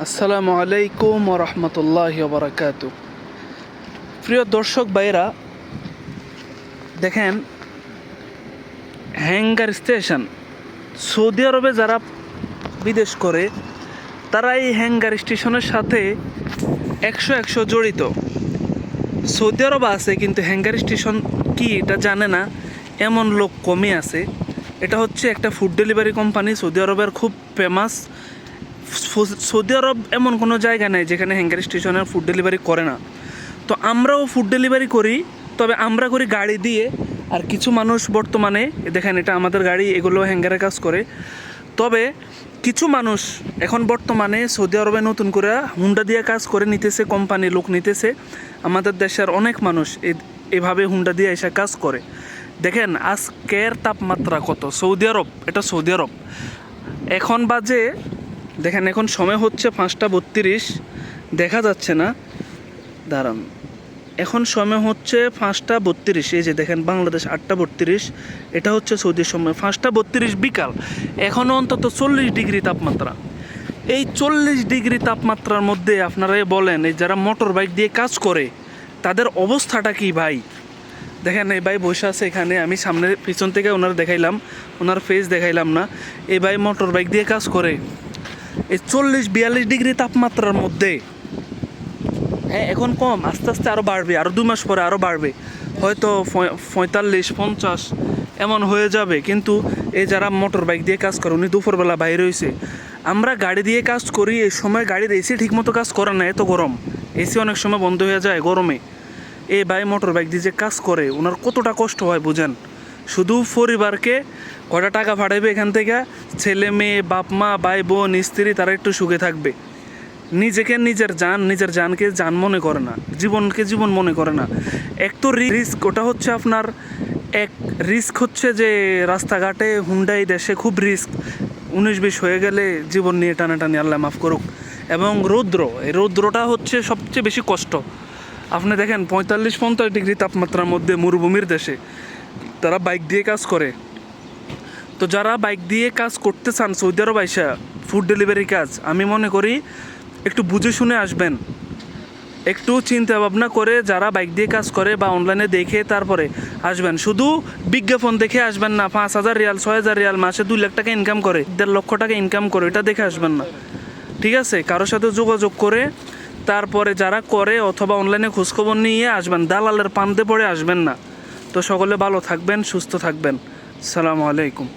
আসসালামু আলাইকুম ওয়া রাহমাতুল্লাহি ওয়া বারাকাতুহু। প্রিয় দর্শক ভাইরা, দেখেন হ্যাঙ্গার স্টেশন, সৌদি আরবে যারা বিদেশ করে তারা এই হ্যাঙ্গার স্টেশনের সাথে একশো জড়িত। সৌদি আরব আছে কিন্তু হ্যাঙ্গার স্টেশন কি এটা জানে না এমন লোক কমই আছে। এটা হচ্ছে একটা ফুড ডেলিভারি কোম্পানি, সৌদি আরবের খুব ফেমাস। সৌদি আরব এমন কোনো জায়গা নেই যেখানে হ্যাঙ্গার স্টেশনের ফুড ডেলিভারি করে না। তো আমরাও ফুড ডেলিভারি করি, তবে আমরা করি গাড়ি দিয়ে। আর কিছু মানুষ বর্তমানে দেখেন, এটা আমাদের গাড়ি, এগুলো হ্যাঙ্গারের কাজ করে। তবে কিছু মানুষ এখন বর্তমানে সৌদি আরবে নতুন করে হুন্ডা দিয়ে কাজ করে নিতেছে, কোম্পানি লোক নিতেছে। আমাদের দেশের অনেক মানুষ এভাবে হুন্ডা দিয়ে এসে কাজ করে। দেখেন আজকের তাপমাত্রা কত সৌদি আরব, এটা সৌদি আরব। এখন বাজে, দেখেন এখন সময় হচ্ছে 5টা 32, দেখা যাচ্ছে না, দাঁড়ান, এখন সময় হচ্ছে 5টা 32। এই যে দেখেন বাংলাদেশ 8টা 32, এটা হচ্ছে সৌদির সময় 5টা 32 বিকাল। এখনও অন্তত 40 ডিগ্রি তাপমাত্রা। এই 40 ডিগ্রি তাপমাত্রার মধ্যে আপনারা বলেন, এই যারা মোটর বাইক দিয়ে কাজ করে তাদের অবস্থাটা কি ভাই? দেখেন এই ভাই বসে আছে এখানে, আমি সামনে পিছন থেকে ওনার দেখাইলাম, ওনার ফেস দেখাইলাম না। এই ভাই মোটর বাইক দিয়ে কাজ করে এই 40-42 ডিগ্রি তাপমাত্রার মধ্যে। হ্যাঁ, এখন কম, আস্তে আস্তে আরও বাড়বে, আরও 2 মাস পরে আরও বাড়বে, হয়তো 45-50 এমন হয়ে যাবে। কিন্তু এই যারা মোটর বাইক দিয়ে কাজ করে, উনি দুপুরবেলা বাইরে হয়েছে। আমরা গাড়ি দিয়ে কাজ করি, এই সময় গাড়ির এসি ঠিকমতো কাজ করে না, এত গরম, এসি অনেক সময় বন্ধ হয়ে যায় গরমে। এই ভাই মোটর বাইক দিয়ে যে কাজ করে ওনার কতটা কষ্ট হয় বুঝেন। শুধু পরিবারকে কটা টাকা পাঠাবে এখান থেকে, ছেলে মেয়ে, বাপ মা, ভাই বোন, স্ত্রী, তারা একটু সুখে থাকবে। নিজেকে নিজের জানকে জান মনে করে না, জীবনকে জীবন মনে করে না। এক তো রিস্ক, ওটা হচ্ছে আপনার এক রিস্ক হচ্ছে যে রাস্তাঘাটে হুন্ডাই দেশে খুব রিস্ক, 19-20 হয়ে গেলে জীবন নিয়ে টানাটানি, আল্লাহ মাফ করুক। এবং রৌদ্র, এই রৌদ্রটা হচ্ছে সবচেয়ে বেশি কষ্ট। আপনি দেখেন 45-50 ডিগ্রি তাপমাত্রার মধ্যে মরুভূমির দেশে তারা বাইক দিয়ে কাজ করে। তো যারা বাইক দিয়ে কাজ করতে চান সৌদি আরব আইসা ফুড ডেলিভারি কাজ, আমি মনে করি একটু বুঝে শুনে আসবেন, একটু চিন্তা ভাবনা করে যারা বাইক দিয়ে কাজ করে বা অনলাইনে দেখে তারপরে আসবেন। শুধু বিজ্ঞাপন দেখে আসবেন না, 5,000 রিয়াল 6,000 রিয়াল মাসে 2 লাখ টাকা ইনকাম করে, 1.5 লক্ষ টাকা ইনকাম করে, এটা দেখে আসবেন না। ঠিক আছে, কারোর সাথে যোগাযোগ করে তারপরে যারা করে অথবা অনলাইনে খোঁজখবর নিয়ে আসবেন, দালালের পান্দে পড়ে আসবেন না। তো সকলে ভালো থাকবেন, সুস্থ থাকবেন। আসসালামু আলাইকুম।